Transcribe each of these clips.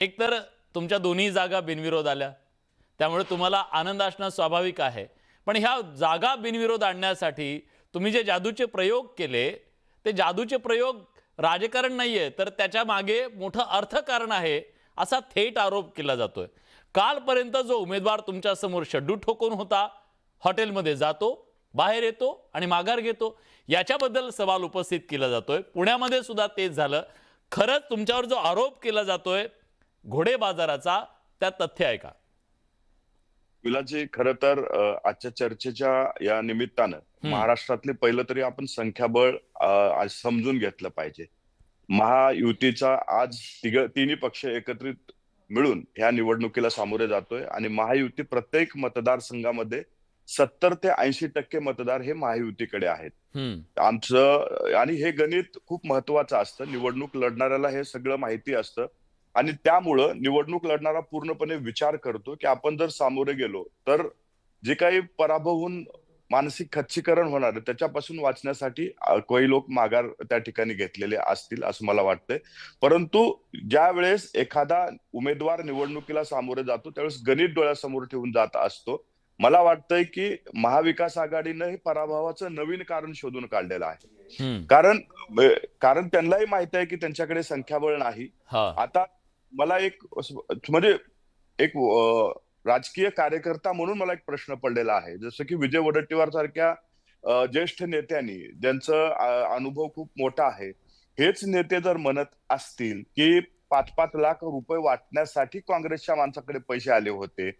एकतर तुमच्या दोन्ही जागा बिनविरोध आल्या, त्यामुळे तुम्हाला आनंद असणं स्वाभाविक आहे. पण ह्या जागा बिनविरोध आणण्यासाठी तुम्ही जे जादूचे प्रयोग केले, ते जादूचे प्रयोग राजकारण नाहीये, तर त्याच्या मागे मोठं अर्थकारण आहे, असा थेट आरोप केला जातोय. कालपर्यंत जो उमेदवार तुमच्या समोर शड्डू ठोकून होता, हॉटेलमध्ये जातो, बाहेर येतो आणि माघार घेतो, याच्याबद्दल सवाल उपस्थित केला जातोय. पुण्यामध्ये सुद्धा तेच झालं. खरंच तुमच्यावर जो आरोप केला जातोय घोडे बाजाराचा, त्या तथ्य आहे का? विलाजी, खरं तर आजच्या चर्चेच्या या निमित्तानं महाराष्ट्रातले पहिलं तरी आपण संख्याबळ आज समजून घेतलं पाहिजे. महायुतीचा आज तिन्ही पक्ष एकत्रित मिळून ह्या निवडणुकीला सामोरे जातोय आणि महायुती प्रत्येक मतदारसंघामध्ये 70 ते 80% मतदार हे महायुतीकडे आहेत. आमचं आणि हे गणित खूप महत्वाचं असतं. निवडणूक लढणाऱ्याला हे सगळं माहिती असतं आणि त्यामुळं निवडणूक लढणारा पूर्णपणे विचार करतो की आपण जर सामोरे गेलो तर जे काही पराभव होऊन मानसिक खच्चीकरण होणार आहे त्याच्यापासून वाचण्यासाठी काही लोक माघार त्या ठिकाणी घेतलेले असतील असं मला वाटतंय. परंतु ज्या वेळेस एखादा उमेदवार निवडणुकीला सामोरे जातो त्यावेळेस गणित डोळ्यासमोर ठेवून जात असतो. मला वाटतंय की महाविकास आघाडीनं हे पराभवाचं नवीन कारण शोधून काढलेलं आहे. कारण त्यांनाही माहित आहे की त्यांच्याकडे संख्याबळ नाही. आता मला एक म्हणजे एक राजकीय कार्यकर्ता म्हणून मला एक प्रश्न पडलेला आहे. जसं की विजय वडेट्टीवार सारख्या ज्येष्ठ नेत्यांनी ज्यांचं अनुभव खूप मोठा आहे, हेच नेते जर म्हणत असतील की 5-5 लाख रुपये वाटण्यासाठी काँग्रेसच्या माणसाकडे पैसे आले होते,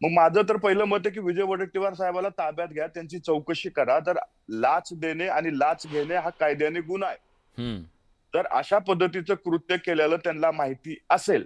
मग माझं तर पहिलं मत आहे की विजय वडेट्टीवार साहेबाला ताब्यात घ्या, त्यांची चौकशी करा. तर लाच देणे आणि लाच घेणे हा कायद्याने गुन्हा आहे. तर अशा पद्धतीचं कृत्य केलेलं त्यांना माहिती असेल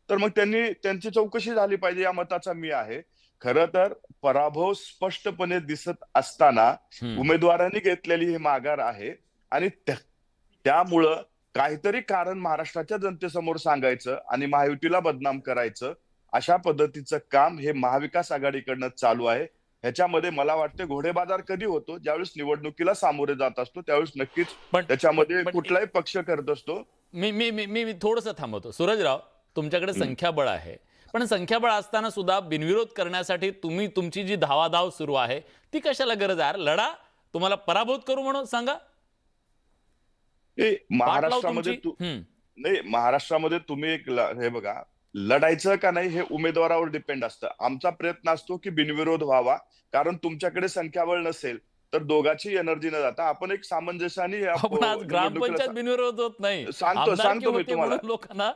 तर मग त्यांची चौकशी झाली पाहिजे, या मताचा मी आहे. खरं तर पराभव स्पष्टपणे दिसत असताना उमेदवारांनी घेतलेली ही माघार आहे आणि त्यामुळं काहीतरी कारण महाराष्ट्राच्या जनतेसमोर सांगायचं आणि महायुतीला बदनाम करायचं, अशा पद्धतीचं काम हे महाविकास आघाडीकडनं चालू आहे. ह्याच्यामध्ये मला वाटतं घोडेबाजार कधी होतो, ज्यावेळेस निवडणुकीला सामोरे जात असतो त्यावेळेस नक्कीच त्याच्यामध्ये कुठलाही पक्ष करत असतो. मी मी मी मी थोडंसं थांबवतो. सूरजराव, तुमच्याकडे संख्याबळ आहे, पण संख्याबळ असताना सुद्धा बिनविरोध करण्यासाठी तुम्ही तुमची जी धावाधाव सुरू आहे ती कशाला गरज आहे? लढा, तुम्हाला पराभूत करू म्हणून सांगा. महाराष्ट्रामध्ये तुम्ही एक हे बघा, लढायचं का नाही हे उमेदवारावर डिपेंड असतं. आमचा प्रयत्न असतो की बिनविरोध व्हावा, कारण तुमच्याकडे संख्याबळ नसेल तर दोघांची एनर्जी न जाता आपण एक सामंजस्याने ग्रामपंचायत बिनविरोध होत नाही. सांगतो मी तुम्हाला, लोकांना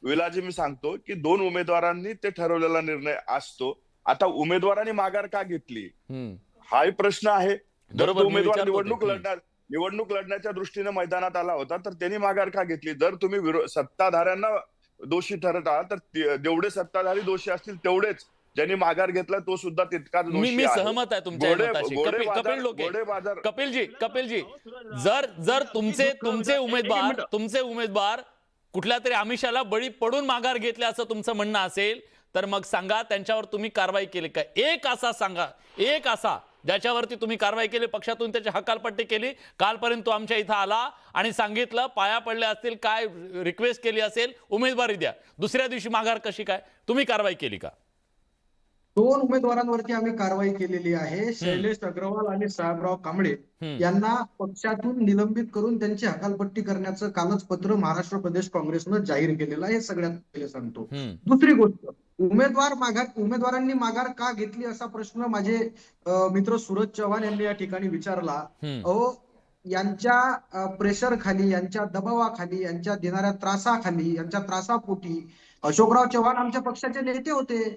विलाजी मी सांगतो की 2 उमेदवारांनी ते ठरवलेला निर्णय असतो. आता उमेदवारांनी माघार का घेतली हाही प्रश्न आहे. जर उमेदवार निवडणूक लढण्याच्या दृष्टीने मैदानात आला होता तर त्यांनी माघार का घेतली? जर तुम्ही सत्ताधाऱ्यांना दोषी ठरत आहात तर जेवढे सत्ताधारी दोषी असतील तेवढेच ज्यांनी माघार घेतला तो सुद्धा तितकाच दोषी आहे. मी सहमत आहे तुमच्या मताशी. कपिलजी, जर तुमचे उमेदवार कुठल्या तरी आमिषाला बळी पडून माघार घेतले असं तुमचं म्हणणं असेल तर मग सांगा, त्यांच्यावर तुम्ही कारवाई केली का? एक असा सांगा, एक असा ज्याच्यावरती तुम्ही कारवाई केली, पक्षातून त्याची हकालपट्टी केली. कालपर्यंत तो आमच्या इथं आला आणि सांगितलं, पाया पडले असतील, काय रिक्वेस्ट केली असेल, उमेदवारी द्या. दुसऱ्या दिवशी माघार कशी काय? तुम्ही कारवाई केली का? 2 उमेदवारांवरती आम्ही कारवाई केलेली आहे. शैलेश अग्रवाल आणि साहेबराव कांबळे यांना पक्षातून निलंबित करून त्यांची हकालपट्टी करण्याचं कालच पत्र महाराष्ट्र प्रदेश काँग्रेसनं जाहीर केलेलं आहे. हे सगळ्यात पहिले सांगतो. दुसरी गोष्ट, उमेदवारांनी माघार का घेतली असा प्रश्न माझे मित्र सूरज चव्हाण यांनी या ठिकाणी विचारला. यांच्या प्रेशर खाली, यांच्या दबावाखाली, यांच्या देणाऱ्या त्रासाखाली, यांच्या त्रासापोटी अशोकराव चव्हाण आमच्या पक्षाचे नेते होते.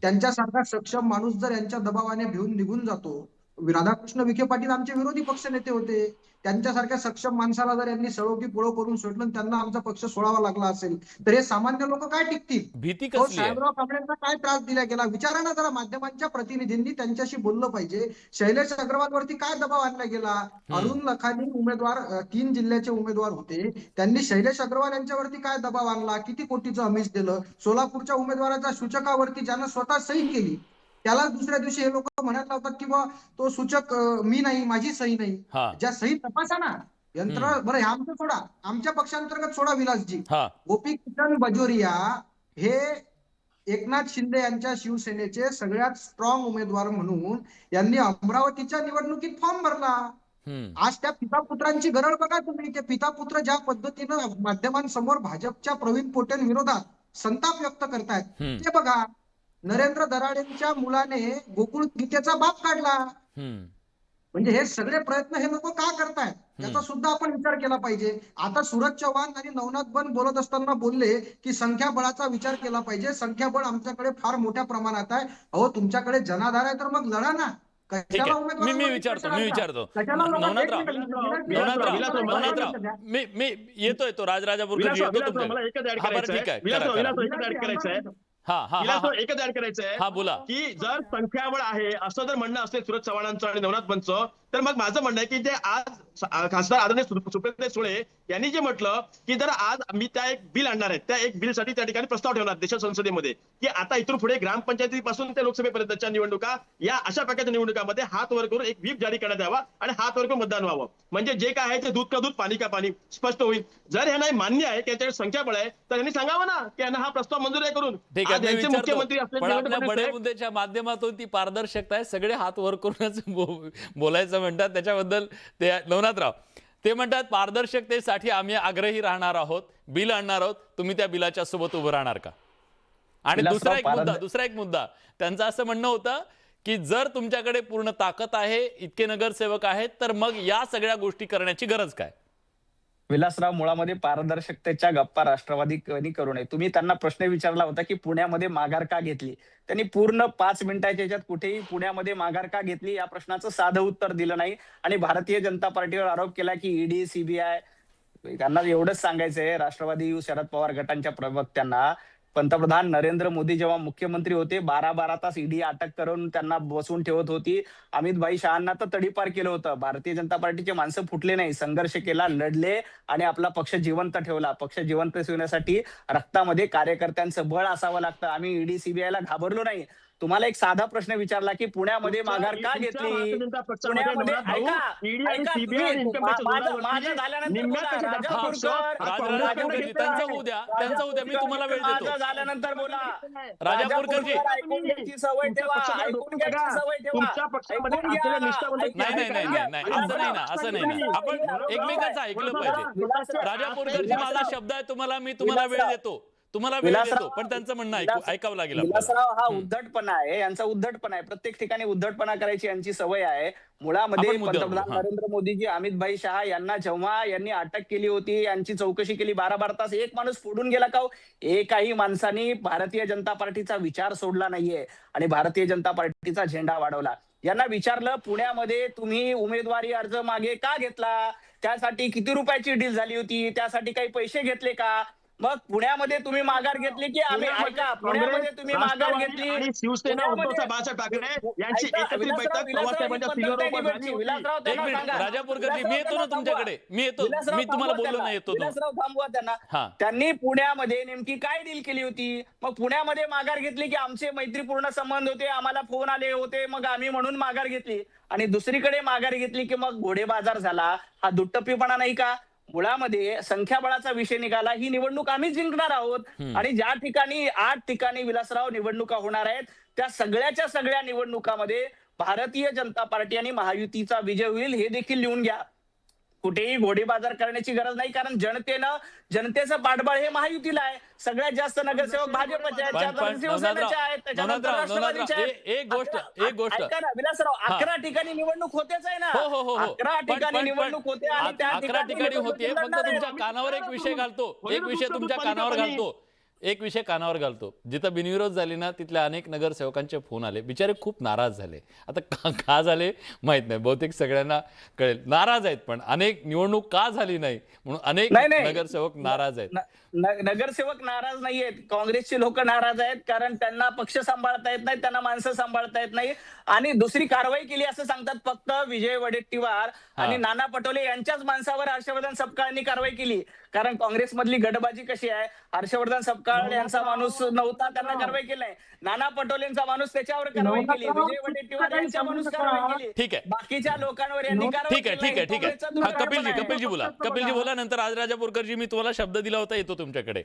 त्यांच्यासारखा सक्षम माणूस जर यांच्या दबावाने भिवून निघून जातो, राधाकृष्ण विखे पाटील आमचे विरोधी पक्ष नेते होते, त्यांच्यासारख्या सक्षम माणसाला जर यांनी सळोकी पुळो करून सोडलं, त्यांना आमचा पक्ष सोडावा लागला असेल तर हे सामान्य लोक काय टिकतील? भीती कसली? साहेबराव कांबळेंना काय त्रास दिला गेला विचारा ना जरा. माध्यमांच्या प्रतिनिधींनी त्यांच्याशी बोललं पाहिजे. शैलेश अग्रवाल वरती काय दबाव आणला गेला? अरुण लखानी उमेदवार 3 जिल्ह्याचे उमेदवार होते, त्यांनी शैलेश अग्रवाल यांच्यावरती काय दबाव आणला? किती कोटीचं आमिष दिलं? सोलापूरच्या उमेदवाराच्या सूचकावरती ज्यानं स्वतः सही केली त्याला दुसऱ्या दिवशी हे लोक म्हणत लावतात की बा तो सूचक मी नाही, माझी सही नाही. ज्या सही तपासा ना, बरं हे आमचं सोडा, आमच्या पक्षांतर्गत सोडा विलासजी. हा गोपीकिशन बाजोरिया हे एकनाथ शिंदे यांच्या शिवसेनेचे सगळ्यात स्ट्रॉंग उमेदवार म्हणून यांनी अमरावतीच्या निवडणुकीत फॉर्म भरला. आज त्या पिता पुत्रांची गरज बघा तुम्ही. ते पिता पुत्र ज्या पद्धतीनं माध्यमांसमोर भाजपच्या प्रवीण पोटेन विरोधात संताप व्यक्त करतायत ते बघा. नरेंद्र दराडेंच्या मुलाने गोकुळ गीतेचा बाप काढला. म्हणजे हे सगळे प्रयत्न हे लोक का करतायत याचा सुद्धा आपण विचार केला पाहिजे. आता सूरज चव्हाण आणि नवनाथ बन बोलत असताना बोलले की संख्याबळाचा विचार केला पाहिजे. संख्याबळ आमच्याकडे फार मोठ्या प्रमाणात आहे. अहो तुमच्याकडे जनाधार आहे तर मग लढा ना. ठीक आहे, मी विचारतो नवनाथराव, मी येतोय तो राजराजापूरकर येतो तुमच्याकडे. ठीक आहे, एकच ऍड करायचंय. हा बोला. की जर संख्याबळ आहे असं जर म्हणणं असेल सूरज चव्हाणांचं आणि नवनाथ बनचं, तर मग माझं म्हणणं आहे की ते आज खासदार आदरणीय सुप्रियाताई सुळे यांनी जे म्हटलं की जर आज मी त्या एक बिल आणणार आहे, त्या एक बिलसाठी त्या ठिकाणी प्रस्ताव ठेवणार देशाच्या संसदेमध्ये की आता इथून पुढे ग्रामपंचायतीपासून ते लोकसभेपर्यंतच्या निवडणुका या अशा प्रकारच्या निवडणुकांमध्ये हात वर करून एक व्हीप जारी करण्यात यावा आणि हात वर करून मतदान व्हावं. म्हणजे जे काय आहे ते दूध का दूध पाणी का पाणी स्पष्ट होईल. जर ह्यांना मान्य आहे की यांच्याकडे संख्याबळ आहे तर यांनी सांगावं ना की यांना हा प्रस्ताव मंजूर आहे करून. मुख्यमंत्री आपल्या बडे मुद्द्याच्या माध्यमातून ती पारदर्शकता आहे. सगळे हात वर करूनच बोलायचं म्हणतात. त्याच्याबद्दल ते नवनाथराव ते म्हणतात पारदर्शकतेसाठी आम्ही आग्रही राहणार आहोत, बिल आणणार आहोत, तुम्ही त्या बिलाच्या सोबत उभं राहणार का? आणि दुसरा एक मुद्दा त्यांचं असं म्हणणं होतं की जर तुमच्याकडे पूर्ण ताकद आहे, इतके नगरसेवक आहेत, तर मग या सगळ्या गोष्टी करण्याची गरज काय? विलासराव, मुळामध्ये पारदर्शकतेच्या गप्पा राष्ट्रवादी करू नये. तुम्ही त्यांना प्रश्न विचारला होता की पुण्यामध्ये माघार का घेतली. त्यांनी पूर्ण 5 मिनिटाच्या याच्यात कुठेही पुण्यामध्ये माघार का घेतली या प्रश्नाचं साधं उत्तर दिलं नाही. आणि भारतीय जनता पार्टीवर आरोप केला की ईडी, सीबीआय. त्यांना एवढंच सांगायचंय राष्ट्रवादी शरद पवार गटांच्या प्रवक्त्यांना, पंतप्रधान नरेंद्र मोदी जेव्हा मुख्यमंत्री होते 12-12 तास ईडी अटक करून त्यांना बसवून ठेवत होती. अमित भाई शहांना तर तडीपार केलं होतं. भारतीय जनता पार्टीचे माणसं फुटले नाही, संघर्ष केला, लढले आणि आपला पक्ष जिवंत ठेवला. पक्ष जिवंत ठेवण्यासाठी रक्तामध्ये कार्यकर्त्यांचं बळ असावं लागतं. आम्ही ईडी, सीबीआयला घाबरलो नाही. तुम्हाला एक साधा प्रश्न विचारला की पुण्यामध्ये माघार का घेतली. पुण्यामध्ये माझं झाल्यानंतर मी तुम्हाला वेळ देतो. झाल्यानंतर बोला. राजापूरकरजी सवय ठेवा, ऐकून घ्यायची सवय ठेवा. नाही असं नाही ना. आपण एकमेकांचं ऐकलं पाहिजे. राजापूरकरजी माझा शब्द आहे तुम्हाला, मी तुम्हाला वेळ देतो, पण त्यांचं म्हणणं ऐकावं लागेल. विलासराव, हा उद्धटपणा आहे, यांचा उद्धटपणा आहे. प्रत्येक ठिकाणी उद्धटपणा करायची यांची सवय आहे. मुळामध्ये पंतप्रधान नरेंद्र मोदीजी अमित भाई शहा यांना जेव्हा यांनी अटक केली होती, यांची चौकशी केली 12-12 तास, एक माणूस फोडून गेला का? एकाही माणसाने भारतीय जनता पार्टीचा विचार सोडला नाहीये आणि भारतीय जनता पार्टीचा झेंडा वाढवला. यांना विचारलं पुण्यामध्ये तुम्ही उमेदवारी अर्ज मागे का घेतला, त्यासाठी किती रुपयाची डील झाली होती, त्यासाठी काही पैसे घेतले का? मग पुण्यामध्ये तुम्ही माघार घेतली की आम्ही, ऐका, पुण्यामध्ये तुम्ही माघार घेतली आणि शिवसेना उद्धव बाळासाहेब ठाकरे यांची एकत्रित बैठक राजापूरकरजी मी येतो ना तुमच्याकडे, मी तुम्हाला बोललो नाही येतो. थांबवा त्यांना. त्यांनी पुण्यामध्ये नेमकी काय डील केली होती? मग पुण्यामध्ये माघार घेतली की आमचे मैत्रीपूर्ण संबंध होते, आम्हाला फोन आले होते, मग आम्ही म्हणून माघार घेतली. आणि दुसरीकडे माघार घेतली की मग घोडेबाजार झाला. हा दुट्टप्पीपणा नाही का? मुळामध्ये संख्याबळाचा विषय निघाला. ही निवडणूक आम्ही जिंकणार आहोत आणि ज्या ठिकाणी 8 ठिकाणी विलासराव निवडणुका होणार आहेत, त्या सगळ्या निवडणुकांमध्ये भारतीय जनता पार्टी आणि महायुतीचा विजय होईल, हे देखील लिहून घ्या. कुठेही घोडेबाजार करण्याची गरज नाही, कारण जनतेचं पाठबळ हे महायुतीला आहे. सगळ्यात जास्त नगरसेवक भाजपचे आहेत, शिवसेनेचे आहेत, त्याच्यानंतर राष्ट्रवादीचे आहेत. एक गोष्ट ऐका ना विलासराव, 11 ठिकाणी निवडणूक होतेच आहे ना. 11 ठिकाणी निवडणूक होते आणि त्या 11 ठिकाणी होते. फक्त तुमच्या कानावर एक विषय घालतो, जिथं बिनविरोध झाली ना तिथल्या अनेक नगरसेवकांचे फोन आले, बिचारे खूप नाराज झाले. आता का झाले माहित नाही, बहुतेक सगळ्यांना कळेल. नाराज आहेत, पण अनेक निवडणूक का झाली नाही म्हणून अनेक नगरसेवक नाराज आहेत. नगरसेवक नाराज नाहीयेत, काँग्रेसचे लोक नाराज आहेत, कारण त्यांना पक्ष सांभाळता येत नाही, त्यांना माणसं सांभाळता येत नाही. आणि दुसरी कारवाई केली असं सांगतात फक्त विजय वडेट्टीवार आणि नाना पटोले यांच्याच माणसावर हर्षवर्धन सपकाळांनी कारवाई केली. कारण काँग्रेसमधली गटबाजी कशी आहे, हर्षवर्धन सपकाळ यांचा माणूस नव्हता, त्यांना कारवाई केली नाही. नाना पटोलेंचा माणूस त्याच्यावर कारवाई केली, विजय वडेट्टीवार यांच्या माणूस कारवाई केली, ठीक आहे. बाकीच्या लोकांवर यांनी कारवाई ठीक आहे केली ठीक आहे नाही. ठीक आहे काँग्रेसचा हा दुराळपणा आहे. कपिलजी बोला नंतर आज राजापूरकरजी मी तुम्हाला शब्द दिला होता, येतो तुमच्याकडे.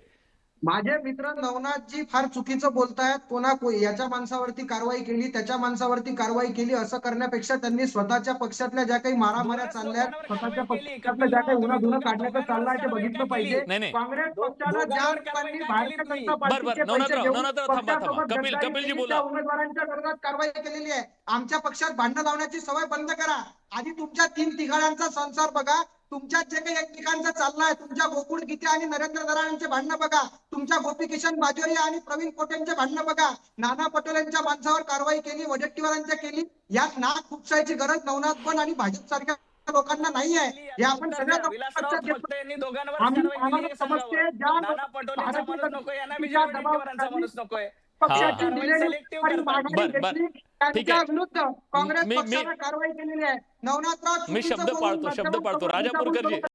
माझे मित्र नवनाथजी फार चुकीचं बोलतायत. याच्या माणसावरती कारवाई केली, त्याच्या माणसावरती कारवाई केली असं करण्यापेक्षा त्यांनी स्वतःच्या पक्षातल्या ज्या काही मारामाऱ्या चालल्यात, स्वतःच्या पक्षातल्या ज्या काही उन्हाधुणं काढण्याचं चाललंय ते बघितलं पाहिजे. नाही. काँग्रेस पक्षानं ज्या लोकांनी भारतीय जनता पार्टीचे पैसे नवनाथराव, घेऊन थांबा. पक्षासोबत कपिलजी गद्दारी केली, बोला. त्या उमेदवारांच्या विरोधात कारवाई केलेली आहे. आमच्या पक्षात भांडण लावण्याची सवय बंद करा. आधी तुमच्या 3 तिघाड्यांचा संसार बघा. तुमच्यात जे काही एकमेकांचं चाललंय, तुमच्या गोकुळ गीते आणि नरेंद्र दराडांचे भांडणं बघा, तुमच्या गोपीकिशन बाजोरिया आणि प्रवीण पोटेंचे भांडणं बघा, नाना पटोलेंच्या माणसावर कारवाई केली, वडेट्टीवारांच्या केली. यात नाक खुपसायची गरज नवनाथ पण आणि भाजप सारख्या लोकांना नाही आहे. हे आपण सगळ्या विलासराव फक्त यांनी दोघांवर आम्ही कारवाई केली हे समजते, समजावं. ज्या नाना पटोलेंचा भारतीय माणूस नको, यांना विजय जनतेच्या वडेट्टीवारांचा माणूस नकोय. पक्षाची हा. दिलेली Selective आणि करतात. माघारी बर. घेतली, ठीक त्यांच्या आहे. विरुद्ध काँग्रेस मी- पक्षानं कारवाई केलेली आहे. नवनाथराव मी चुकीचं शब्द बोलून पाळतो माध्यमांसमोर राजापूरकरजी.